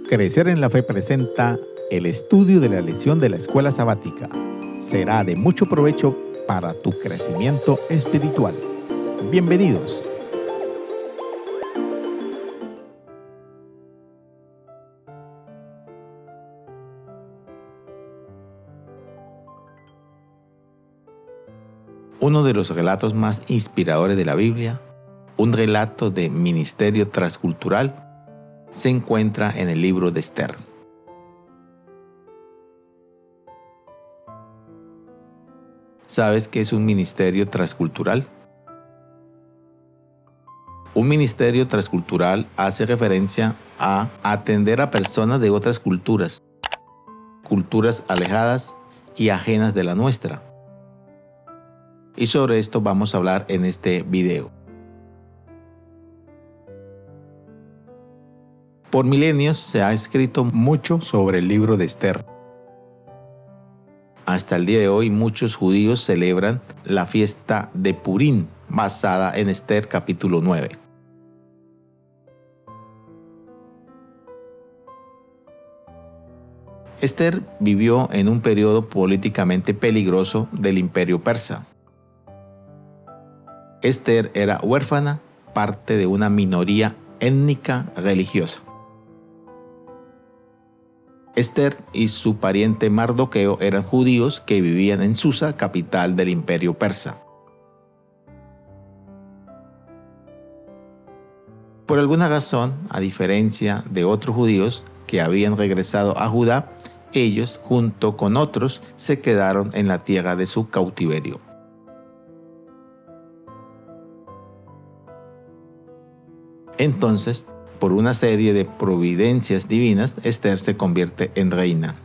Crecer en la Fe presenta el estudio de la lección de la escuela sabática. Será de mucho provecho para tu crecimiento espiritual. Bienvenidos. Uno de los relatos más inspiradores de la Biblia, un relato de ministerio transcultural, se encuentra en el libro de Esther. ¿Sabes qué es un ministerio transcultural? Un ministerio transcultural hace referencia a atender a personas de otras culturas alejadas y ajenas de la nuestra. Y sobre esto vamos a hablar en este video. Por milenios se ha escrito mucho sobre el libro de Esther. Hasta el día de hoy muchos judíos celebran la fiesta de Purim, basada en Esther capítulo 9. Esther vivió en un periodo políticamente peligroso del Imperio Persa. Esther era huérfana, parte de una minoría étnica religiosa. Esther y su pariente Mardoqueo eran judíos que vivían en Susa, capital del Imperio Persa. Por alguna razón, a diferencia de otros judíos que habían regresado a Judá, ellos, junto con otros, se quedaron en la tierra de su cautiverio. Entonces, por una serie de providencias divinas, Esther se convierte en reina.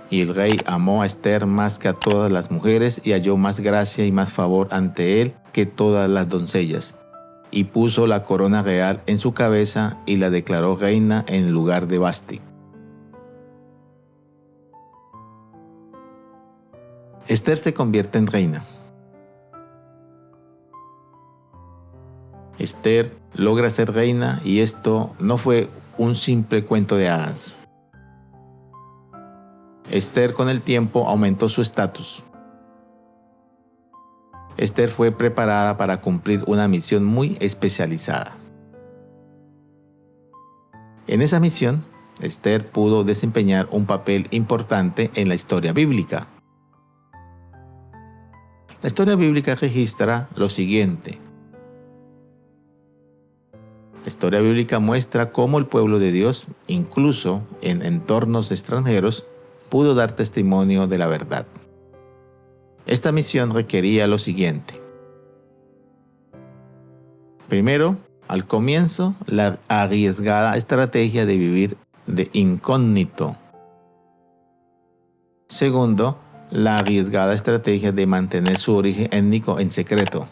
Y el rey amó a Esther más que a todas las mujeres y halló más gracia y más favor ante él que todas las doncellas. Y puso la corona real en su cabeza y la declaró reina en lugar de Vasti. Esther se convierte en reina. Esther logra ser reina y esto no fue un simple cuento de hadas. Esther con el tiempo aumentó su estatus. Esther fue preparada para cumplir una misión muy especializada. En esa misión, Esther pudo desempeñar un papel importante en la historia bíblica. La historia bíblica registra lo siguiente. La historia bíblica muestra cómo el pueblo de Dios, incluso en entornos extranjeros, pudo dar testimonio de la verdad. Esta misión requería lo siguiente. Primero, al comienzo, la arriesgada estrategia de vivir de incógnito. Segundo, la arriesgada estrategia de mantener su origen étnico en secreto.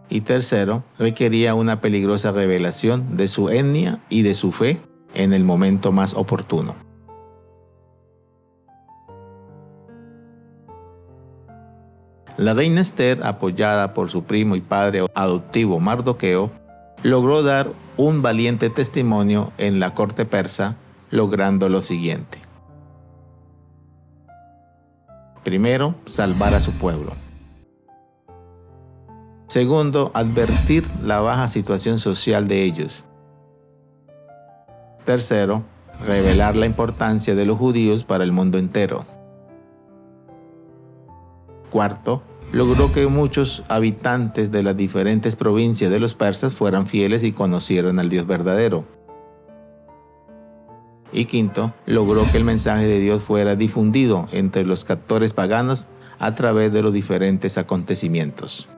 Y tercero, requería una peligrosa revelación de su etnia y de su fe en el momento más oportuno. La reina Esther, apoyada por su primo y padre adoptivo Mardoqueo, logró dar un valiente testimonio en la corte persa, logrando lo siguiente. Primero, salvar a su pueblo. Segundo, advertir la baja situación social de ellos. Tercero, revelar la importancia de los judíos para el mundo entero. Cuarto, logró que muchos habitantes de las diferentes provincias de los persas fueran fieles y conocieran al Dios verdadero. Y quinto, logró que el mensaje de Dios fuera difundido entre los captores paganos a través de los diferentes acontecimientos.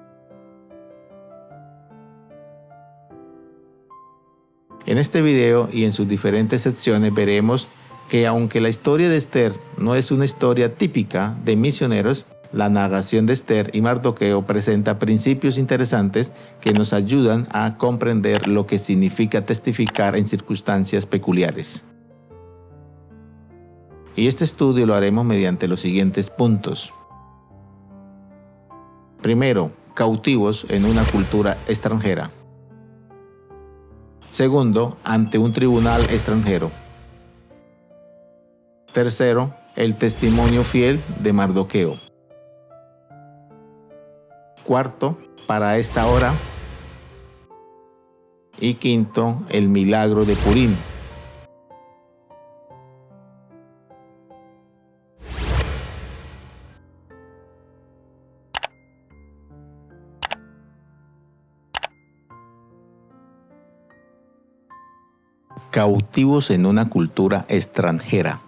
En este video y en sus diferentes secciones veremos que aunque la historia de Esther no es una historia típica de misioneros, la narración de Esther y Mardoqueo presenta principios interesantes que nos ayudan a comprender lo que significa testificar en circunstancias peculiares. Y este estudio lo haremos mediante los siguientes puntos. Primero, cautivos en una cultura extranjera. Segundo, ante un tribunal extranjero. Tercero, el testimonio fiel de Mardoqueo. Cuarto, para esta hora. Y quinto, el milagro de Purim. Cautivos en una cultura extranjera.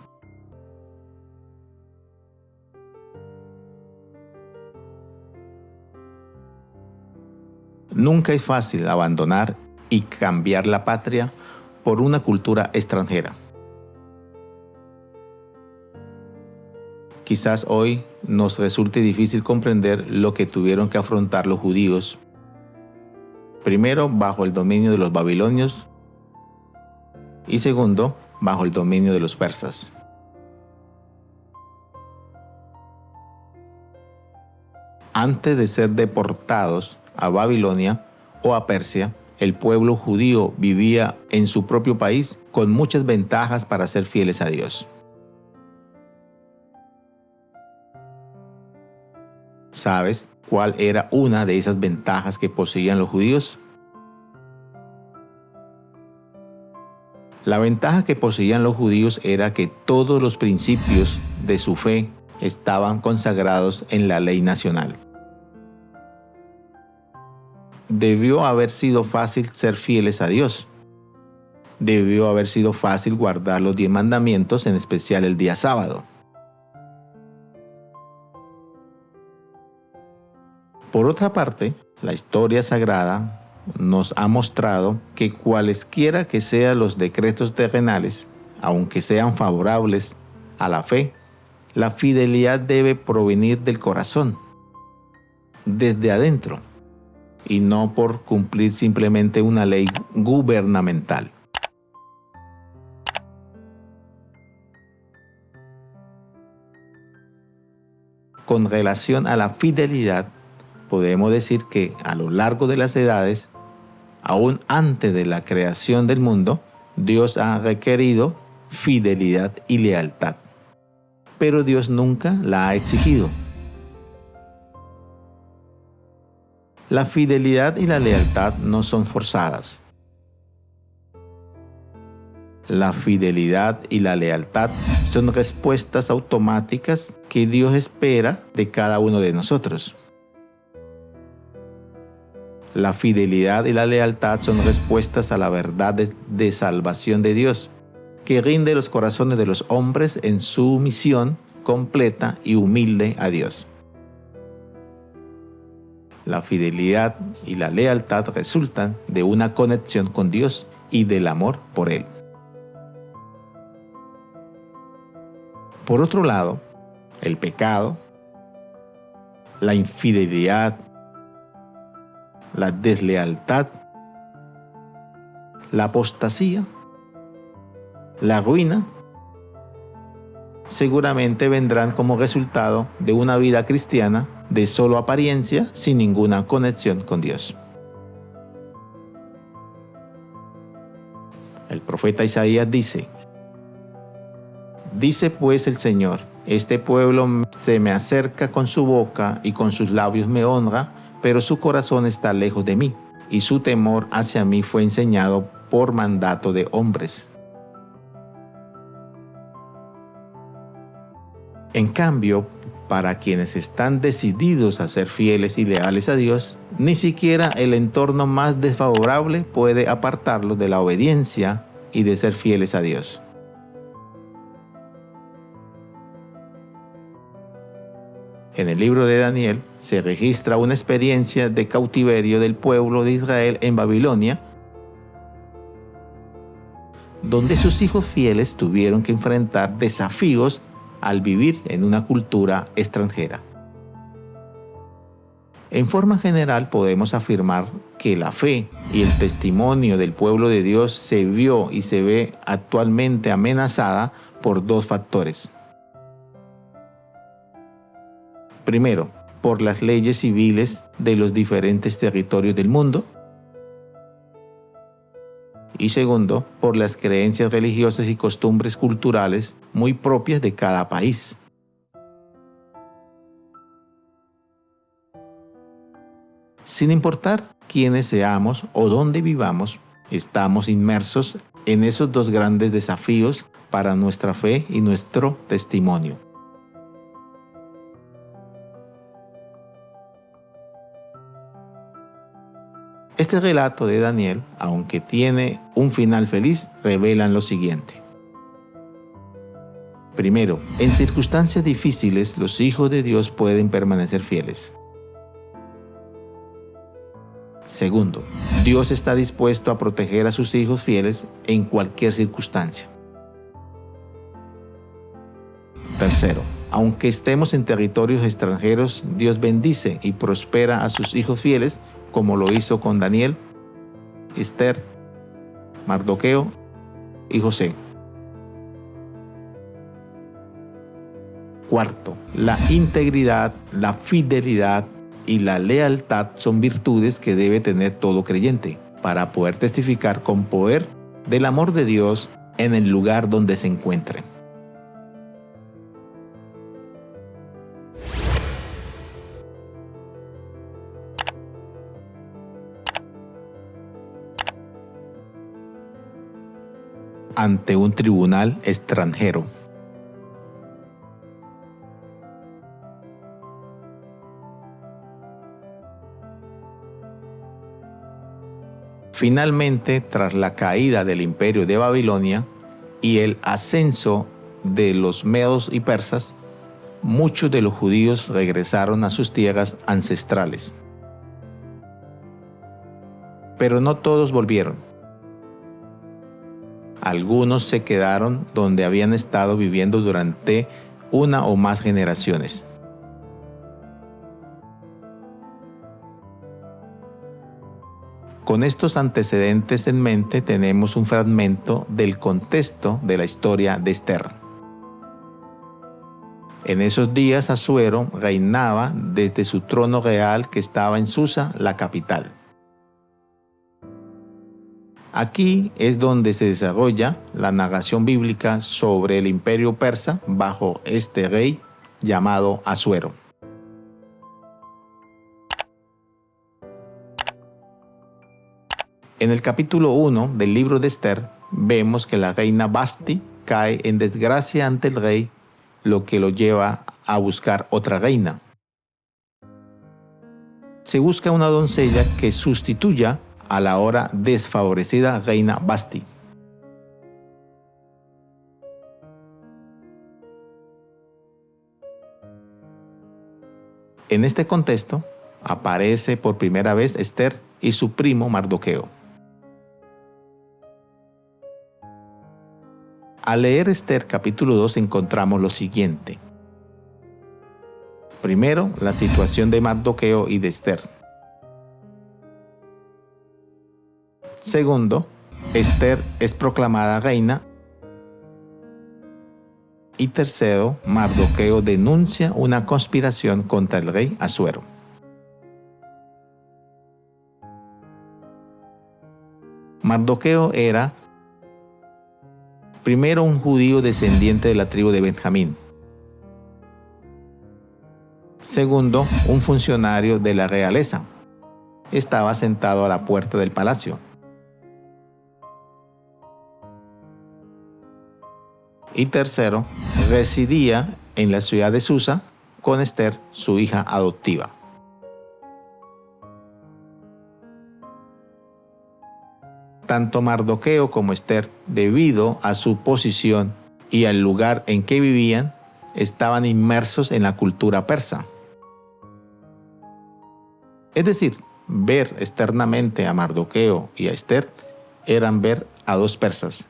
Nunca es fácil abandonar y cambiar la patria por una cultura extranjera. Quizás hoy nos resulte difícil comprender lo que tuvieron que afrontar los judíos, primero bajo el dominio de los babilonios y segundo bajo el dominio de los persas. Antes de ser deportados a Babilonia o a Persia, el pueblo judío vivía en su propio país con muchas ventajas para ser fieles a Dios. ¿Sabes cuál era una de esas ventajas que poseían los judíos? La ventaja que poseían los judíos era que todos los principios de su fe estaban consagrados en la ley nacional. Debió haber sido fácil ser fieles a Dios. Debió haber sido fácil guardar los 10 mandamientos, en especial el día sábado. Por otra parte, la historia sagrada nos ha mostrado que cualesquiera que sean los decretos terrenales, aunque sean favorables a la fe, la fidelidad debe provenir del corazón, desde adentro, y no por cumplir simplemente una ley gubernamental. Con relación a la fidelidad, podemos decir que a lo largo de las edades, aún antes de la creación del mundo, Dios ha requerido fidelidad y lealtad, pero Dios nunca la ha exigido. La fidelidad y la lealtad no son forzadas. La fidelidad y la lealtad son respuestas automáticas que Dios espera de cada uno de nosotros. La fidelidad y la lealtad son respuestas a la verdad de salvación de Dios, que rinde los corazones de los hombres en sumisión completa y humilde a Dios. La fidelidad y la lealtad resultan de una conexión con Dios y del amor por Él. Por otro lado, el pecado, la infidelidad, la deslealtad, la apostasía, la ruina, seguramente vendrán como resultado de una vida cristiana de solo apariencia, sin ninguna conexión con Dios. El profeta Isaías dice pues el Señor, este pueblo se me acerca con su boca y con sus labios me honra, pero su corazón está lejos de mí, y su temor hacia mí fue enseñado por mandato de hombres. En cambio, para quienes están decididos a ser fieles y leales a Dios, ni siquiera el entorno más desfavorable puede apartarlos de la obediencia y de ser fieles a Dios. En el libro de Daniel se registra una experiencia de cautiverio del pueblo de Israel en Babilonia, donde sus hijos fieles tuvieron que enfrentar desafíos al vivir en una cultura extranjera. En forma general podemos afirmar que la fe y el testimonio del pueblo de Dios se vio y se ve actualmente amenazada por dos factores. Primero, por las leyes civiles de los diferentes territorios del mundo. y segundo, por las creencias religiosas y costumbres culturales muy propias de cada país. Sin importar quiénes seamos o dónde vivamos, estamos inmersos en esos dos grandes desafíos para nuestra fe y nuestro testimonio. Este relato de Daniel, aunque tiene un final feliz, revela lo siguiente. Primero, en circunstancias difíciles, los hijos de Dios pueden permanecer fieles. Segundo, Dios está dispuesto a proteger a sus hijos fieles en cualquier circunstancia. Tercero, aunque estemos en territorios extranjeros, Dios bendice y prospera a sus hijos fieles, como lo hizo con Daniel, Esther, Mardoqueo y José. Cuarto, la integridad, la fidelidad y la lealtad son virtudes que debe tener todo creyente para poder testificar con poder del amor de Dios en el lugar donde se encuentre. Ante un tribunal extranjero. Finalmente, tras la caída del imperio de Babilonia y el ascenso de los medos y persas, muchos de los judíos regresaron a sus tierras ancestrales. Pero no todos volvieron. Algunos se quedaron donde habían estado viviendo durante una o más generaciones. Con estos antecedentes en mente tenemos un fragmento del contexto de la historia de Esther. En esos días Asuero reinaba desde su trono real que estaba en Susa, la capital. Aquí es donde se desarrolla la narración bíblica sobre el imperio persa bajo este rey llamado Asuero. En el capítulo 1 del libro de Esther vemos que la reina Vasti cae en desgracia ante el rey, lo que lo lleva a buscar otra reina. Se busca una doncella que sustituya a la ahora desfavorecida reina Vasti. En este contexto aparece por primera vez Esther y su primo Mardoqueo. Al leer Esther capítulo 2 encontramos lo siguiente. Primero, la situación de Mardoqueo y de Esther. Segundo, Esther es proclamada reina. Y tercero, Mardoqueo denuncia una conspiración contra el rey Asuero. Mardoqueo era primero un judío descendiente de la tribu de Benjamín. Segundo, un funcionario de la realeza. Estaba sentado a la puerta del palacio. Y tercero, residía en la ciudad de Susa con Esther, su hija adoptiva. Tanto Mardoqueo como Esther, debido a su posición y al lugar en que vivían, estaban inmersos en la cultura persa. Es decir, ver externamente a Mardoqueo y a Esther eran ver a dos persas.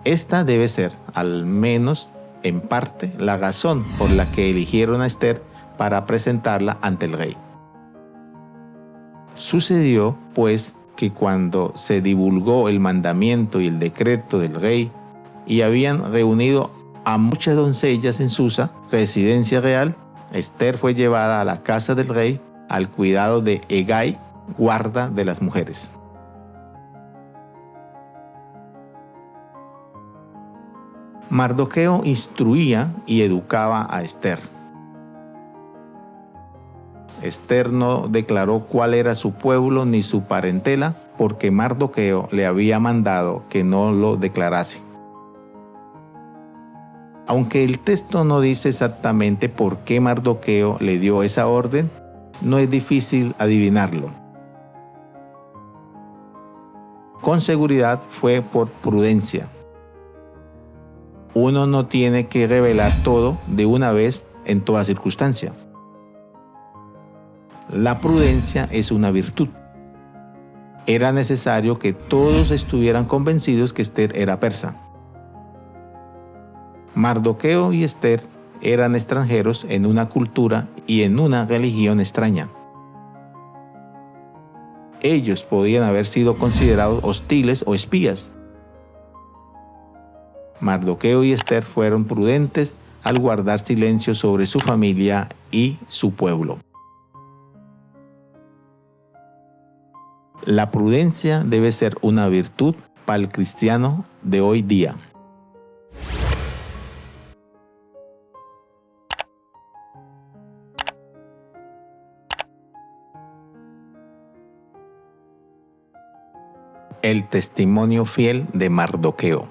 Esta debe ser, al menos en parte, la razón por la que eligieron a Esther para presentarla ante el rey. Sucedió, pues, que cuando se divulgó el mandamiento y el decreto del rey y habían reunido a muchas doncellas en Susa, residencia real, Esther fue llevada a la casa del rey al cuidado de Hegai, guarda de las mujeres. Mardoqueo instruía y educaba a Esther. Esther no declaró cuál era su pueblo ni su parentela, porque Mardoqueo le había mandado que no lo declarase. Aunque el texto no dice exactamente por qué Mardoqueo le dio esa orden, no es difícil adivinarlo. Con seguridad fue por prudencia. Uno no tiene que revelar todo de una vez en toda circunstancia. La prudencia es una virtud. Era necesario que todos estuvieran convencidos que Esther era persa. Mardoqueo y Esther eran extranjeros en una cultura y en una religión extraña. Ellos podían haber sido considerados hostiles o espías. Mardoqueo y Esther fueron prudentes al guardar silencio sobre su familia y su pueblo. La prudencia debe ser una virtud para el cristiano de hoy día. El testimonio fiel de Mardoqueo.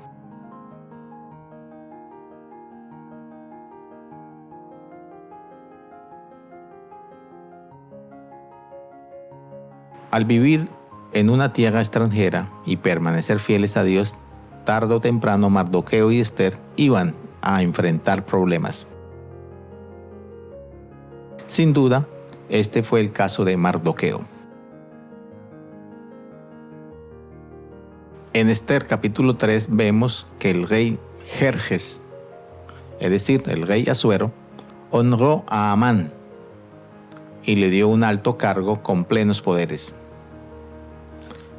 Al vivir en una tierra extranjera y permanecer fieles a Dios, tarde o temprano Mardoqueo y Esther iban a enfrentar problemas. Sin duda, este fue el caso de Mardoqueo. En Esther capítulo 3 vemos que el rey Jerjes, es decir, el rey Asuero, honró a Amán y le dio un alto cargo con plenos poderes.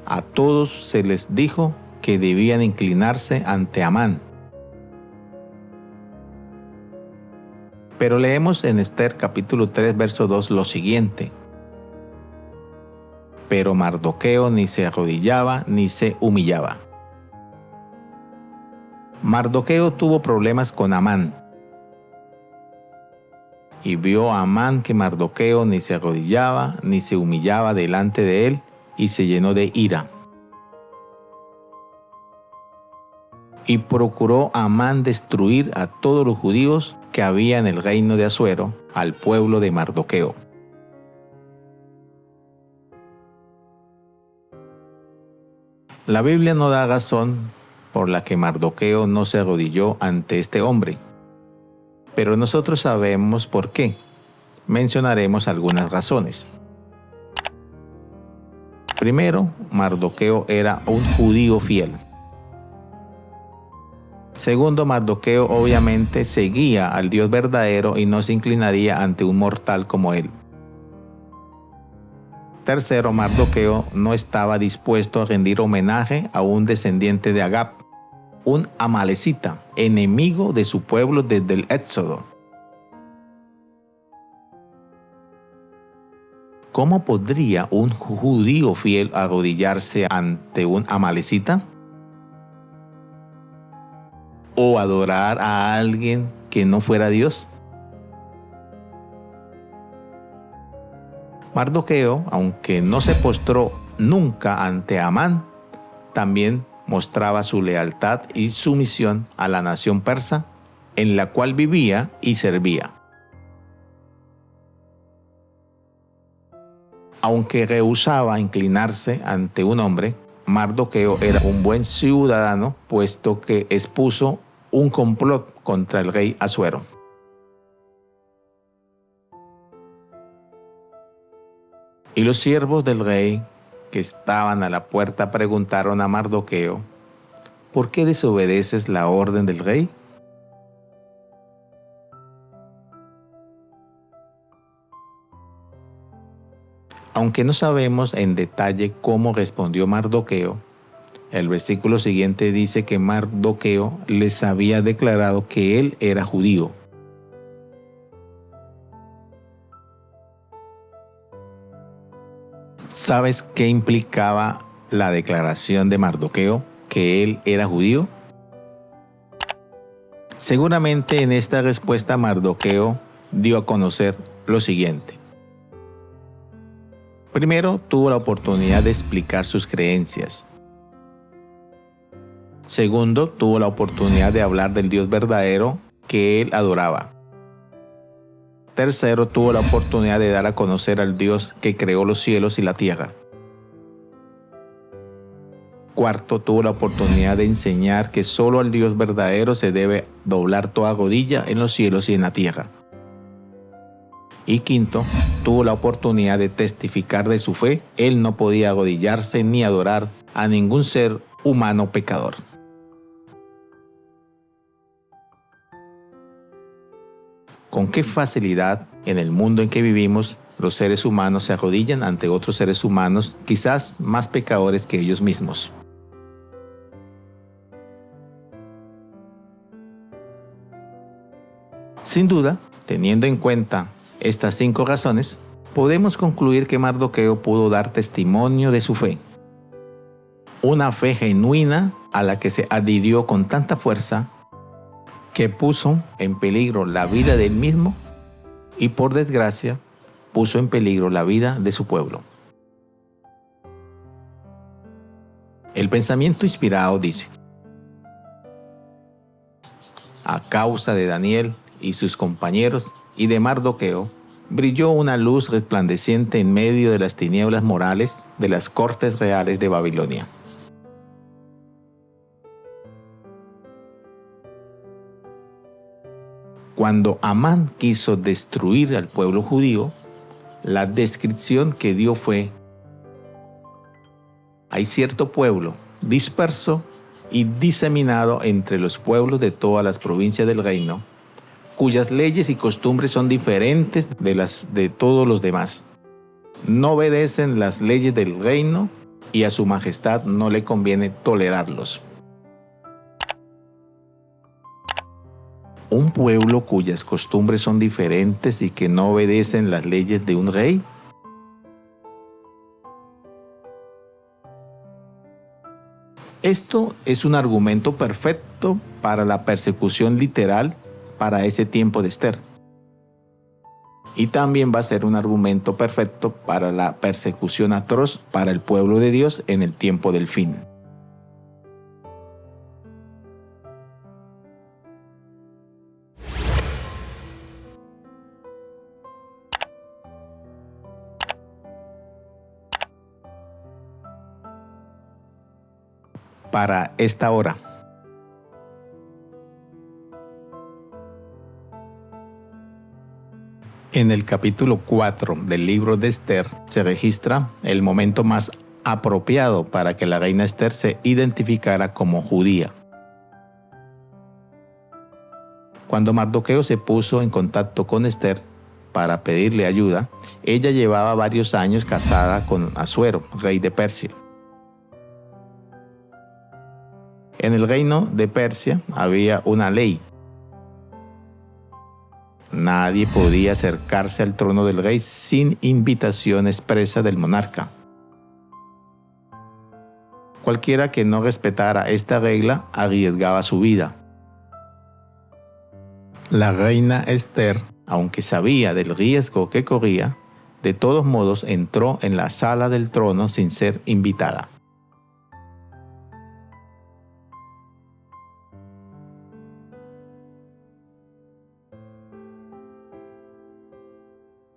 A todos se les dijo que debían inclinarse ante Amán. Pero leemos en Esther capítulo 3 verso 2 lo siguiente: pero Mardoqueo ni se arrodillaba ni se humillaba. Mardoqueo tuvo problemas con Amán. Y vio a Amán que Mardoqueo ni se arrodillaba ni se humillaba delante de él, y se llenó de ira. Y procuró Amán destruir a todos los judíos que había en el reino de Asuero, al pueblo de Mardoqueo. La Biblia no da razón por la que Mardoqueo no se arrodilló ante este hombre, pero nosotros sabemos por qué. Mencionaremos algunas razones. Primero, Mardoqueo era un judío fiel. Segundo, Mardoqueo obviamente seguía al Dios verdadero y no se inclinaría ante un mortal como él. Tercero, Mardoqueo no estaba dispuesto a rendir homenaje a un descendiente de Agab, un amalecita, enemigo de su pueblo desde el Éxodo. ¿Cómo podría un judío fiel arrodillarse ante un amalecita? ¿O adorar a alguien que no fuera Dios? Mardoqueo, aunque no se postró nunca ante Amán, también mostraba su lealtad y sumisión a la nación persa en la cual vivía y servía. Aunque rehusaba inclinarse ante un hombre, Mardoqueo era un buen ciudadano, puesto que expuso un complot contra el rey Asuero. Y los siervos del rey que estaban a la puerta preguntaron a Mardoqueo: ¿por qué desobedeces la orden del rey? Aunque no sabemos en detalle cómo respondió Mardoqueo, el versículo siguiente dice que Mardoqueo les había declarado que él era judío. ¿Sabes qué implicaba la declaración de Mardoqueo que él era judío? Seguramente en esta respuesta Mardoqueo dio a conocer lo siguiente. Primero, tuvo la oportunidad de explicar sus creencias. Segundo, tuvo la oportunidad de hablar del Dios verdadero que él adoraba. Tercero, tuvo la oportunidad de dar a conocer al Dios que creó los cielos y la tierra. Cuarto, tuvo la oportunidad de enseñar que solo al Dios verdadero se debe doblar toda rodilla en los cielos y en la tierra. Y quinto, tuvo la oportunidad de testificar de su fe. Él no podía arrodillarse ni adorar a ningún ser humano pecador. ¿Con qué facilidad en el mundo en que vivimos los seres humanos se arrodillan ante otros seres humanos, quizás más pecadores que ellos mismos? Sin duda, teniendo en cuenta estas 5 razones, podemos concluir que Mardoqueo pudo dar testimonio de su fe. Una fe genuina a la que se adhirió con tanta fuerza que puso en peligro la vida de él mismo y, por desgracia, puso en peligro la vida de su pueblo. El pensamiento inspirado dice: a causa de Daniel y sus compañeros y de Mardoqueo, brilló una luz resplandeciente en medio de las tinieblas morales de las cortes reales de Babilonia. Cuando Amán quiso destruir al pueblo judío, la descripción que dio fue: hay cierto pueblo disperso y diseminado entre los pueblos de todas las provincias del reino, cuyas leyes y costumbres son diferentes de las de todos los demás. No obedecen las leyes del reino y a su majestad no le conviene tolerarlos. ¿Un pueblo cuyas costumbres son diferentes y que no obedecen las leyes de un rey? Esto es un argumento perfecto para la persecución literal para ese tiempo de Esther. Y también va a ser un argumento perfecto para la persecución atroz para el pueblo de Dios en el tiempo del fin. Para esta hora. En el capítulo 4 del libro de Esther se registra el momento más apropiado para que la reina Esther se identificara como judía. Cuando Mardoqueo se puso en contacto con Esther para pedirle ayuda, ella llevaba varios años casada con Asuero, rey de Persia. En el reino de Persia había una ley. Nadie podía acercarse al trono del rey sin invitación expresa del monarca. Cualquiera que no respetara esta regla arriesgaba su vida. La reina Esther, aunque sabía del riesgo que corría, de todos modos entró en la sala del trono sin ser invitada.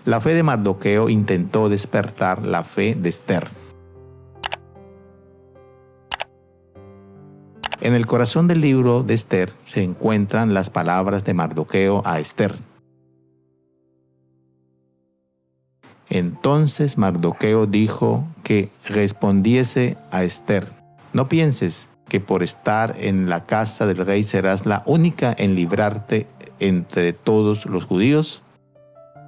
La fe de Mardoqueo intentó despertar la fe de Esther. En el corazón del libro de Esther se encuentran las palabras de Mardoqueo a Esther. Entonces Mardoqueo dijo que respondiese a Esther: no pienses que por estar en la casa del rey serás la única en librarte entre todos los judíos.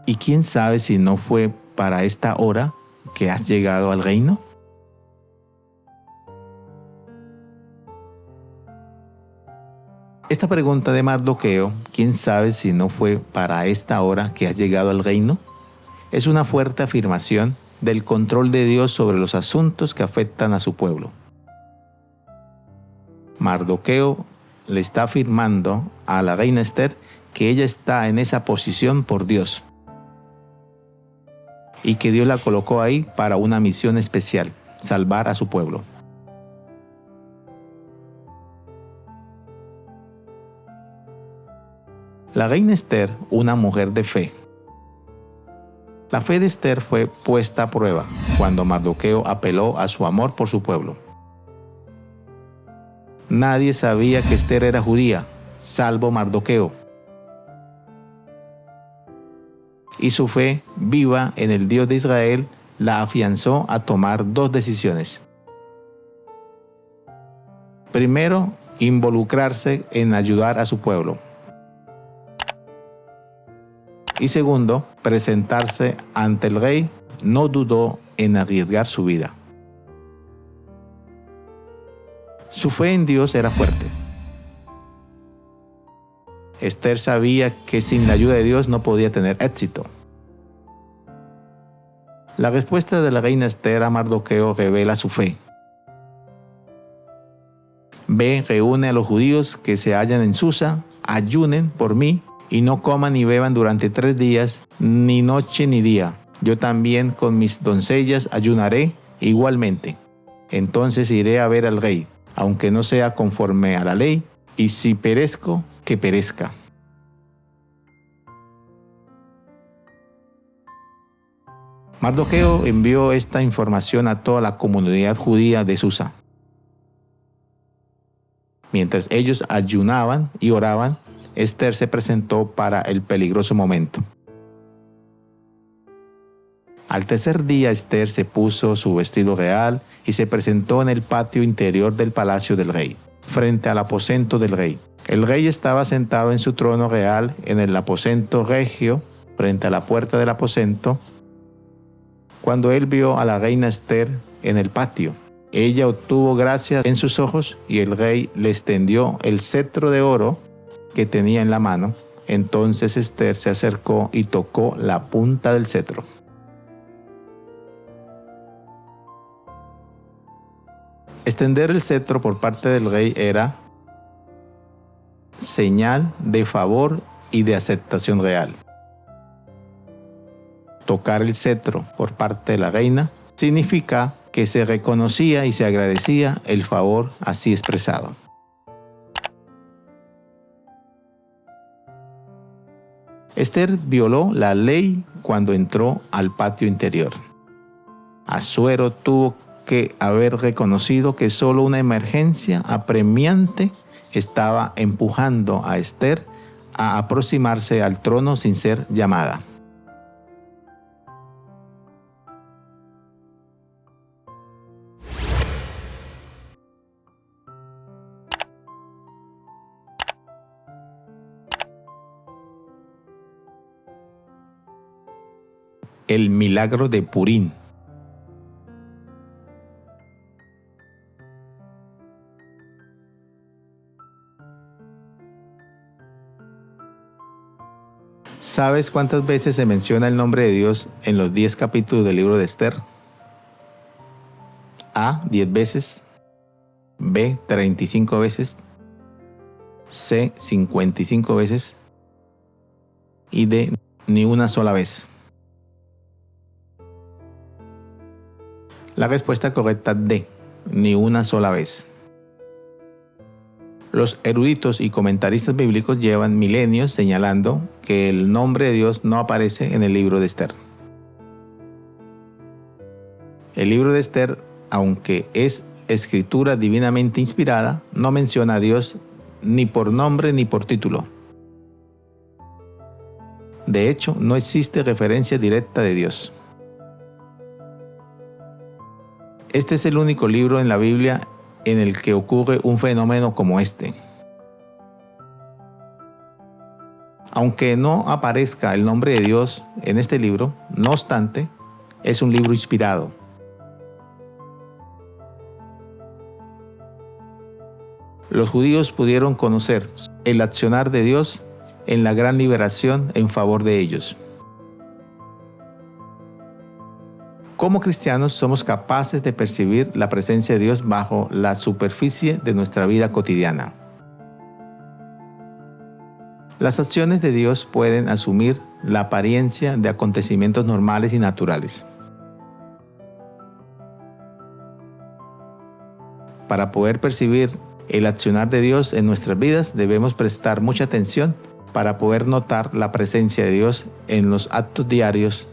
¿Y quién sabe si no fue para esta hora que has llegado al reino? Esta pregunta de Mardoqueo, ¿quién sabe si no fue para esta hora que has llegado al reino?, es una fuerte afirmación del control de Dios sobre los asuntos que afectan a su pueblo. Mardoqueo le está afirmando a la reina Esther que ella está en esa posición por Dios y que Dios la colocó ahí para una misión especial, salvar a su pueblo. La reina Esther, una mujer de fe. La fe de Esther fue puesta a prueba cuando Mardoqueo apeló a su amor por su pueblo. Nadie sabía que Esther era judía, salvo Mardoqueo. Y su fe viva en el Dios de Israel la afianzó a tomar dos decisiones. Primero, involucrarse en ayudar a su pueblo. Y segundo, presentarse ante el rey. No dudó en arriesgar su vida. Su fe en Dios era fuerte. Esther sabía que sin la ayuda de Dios no podía tener éxito. La respuesta de la reina Esther a Mardoqueo revela su fe. Ve, reúne a los judíos que se hallan en Susa, ayunen por mí y no coman ni beban durante 3 días, ni noche ni día. Yo también con mis doncellas ayunaré igualmente. Entonces iré a ver al rey, aunque no sea conforme a la ley, y si perezco, que perezca. Mardoqueo envió esta información a toda la comunidad judía de Susa. Mientras ellos ayunaban y oraban, Esther se presentó para el peligroso momento. Al tercer día, Esther se puso su vestido real y se presentó en el patio interior del palacio del rey, frente al aposento del rey. El rey estaba sentado en su trono real en el aposento regio, frente a la puerta del aposento. Cuando él vio a la reina Esther en el patio, ella obtuvo gracia en sus ojos y el rey le extendió el cetro de oro que tenía en la mano. Entonces Esther se acercó y tocó la punta del cetro. Extender el cetro por parte del rey era señal de favor y de aceptación real. Tocar el cetro por parte de la reina significa que se reconocía y se agradecía el favor así expresado. Esther violó la ley cuando entró al patio interior. Asuero tuvo que haber reconocido que solo una emergencia apremiante estaba empujando a Esther a aproximarse al trono sin ser llamada. El milagro de Purín. ¿Sabes cuántas veces se menciona el nombre de Dios en los 10 capítulos del libro de Esther? A, 10 veces. B, 35 veces. C, 55 veces. Y D, ni una sola vez. La respuesta correcta D, ni una sola vez. Los eruditos y comentaristas bíblicos llevan milenios señalando que el nombre de Dios no aparece en el libro de Esther. El libro de Esther, aunque es escritura divinamente inspirada, no menciona a Dios ni por nombre ni por título. De hecho, no existe referencia directa de Dios. Este es el único libro en la Biblia en el que ocurre un fenómeno como este. Aunque no aparezca el nombre de Dios en este libro, no obstante, es un libro inspirado. Los judíos pudieron conocer el accionar de Dios en la gran liberación en favor de ellos. Como cristianos somos capaces de percibir la presencia de Dios bajo la superficie de nuestra vida cotidiana. Las acciones de Dios pueden asumir la apariencia de acontecimientos normales y naturales. Para poder percibir el accionar de Dios en nuestras vidas, debemos prestar mucha atención para poder notar la presencia de Dios en los actos diarios.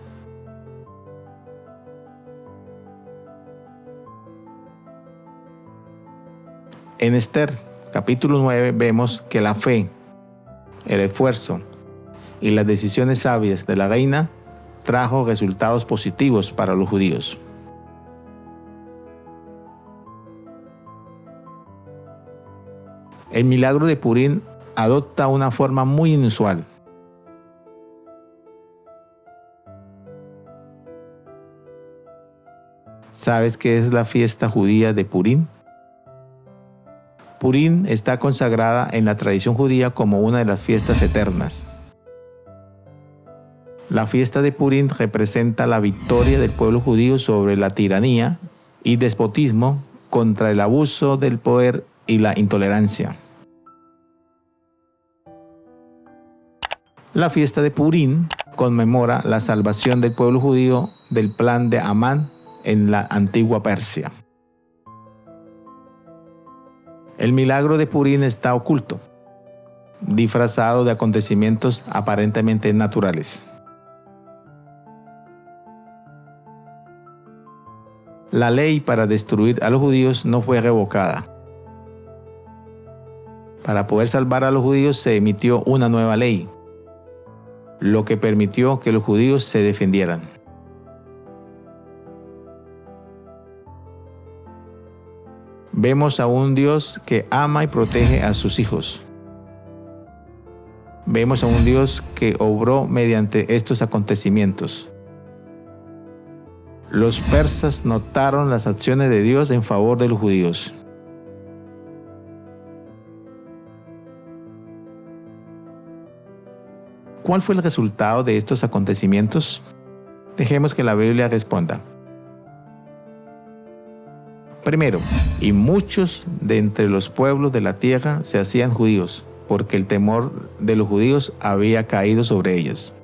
En Esther, capítulo 9, vemos que la fe, el esfuerzo y las decisiones sabias de la reina trajo resultados positivos para los judíos. El milagro de Purim adopta una forma muy inusual. ¿Sabes qué es la fiesta judía de Purim? Purim está consagrada en la tradición judía como una de las fiestas eternas. La fiesta de Purim representa la victoria del pueblo judío sobre la tiranía y despotismo, contra el abuso del poder y la intolerancia. La fiesta de Purim conmemora la salvación del pueblo judío del plan de Amán en la antigua Persia. El milagro de Purim está oculto, disfrazado de acontecimientos aparentemente naturales. La ley para destruir a los judíos no fue revocada. Para poder salvar a los judíos se emitió una nueva ley, lo que permitió que los judíos se defendieran. Vemos a un Dios que ama y protege a sus hijos. Vemos a un Dios que obró mediante estos acontecimientos. Los persas notaron las acciones de Dios en favor de los judíos. ¿Cuál fue el resultado de estos acontecimientos? Dejemos que la Biblia responda. Primero, y muchos de entre los pueblos de la tierra se hacían judíos, porque el temor de los judíos había caído sobre ellos.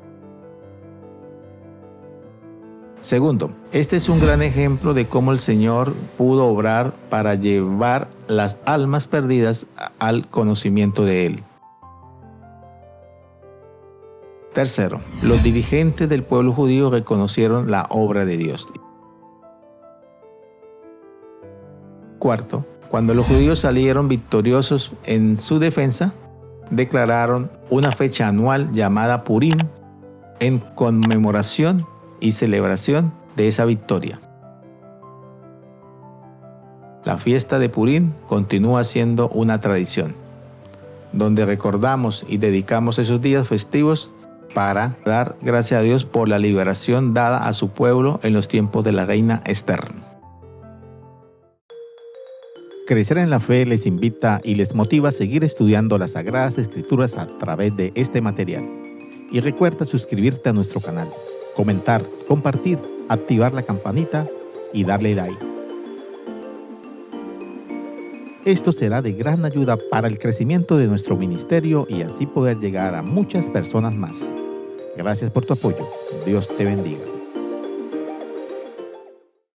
Segundo, este es un gran ejemplo de cómo el Señor pudo obrar para llevar las almas perdidas al conocimiento de Él. Tercero, los dirigentes del pueblo judío reconocieron la obra de Dios. Cuarto, cuando los judíos salieron victoriosos en su defensa, declararon una fecha anual llamada Purim en conmemoración y celebración de esa victoria. La fiesta de Purim continúa siendo una tradición, donde recordamos y dedicamos esos días festivos para dar gracias a Dios por la liberación dada a su pueblo en los tiempos de la reina Esther. Crecer en la Fe les invita y les motiva a seguir estudiando las Sagradas Escrituras a través de este material. Y recuerda suscribirte a nuestro canal, comentar, compartir, activar la campanita y darle like. Esto será de gran ayuda para el crecimiento de nuestro ministerio y así poder llegar a muchas personas más. Gracias por tu apoyo. Dios te bendiga.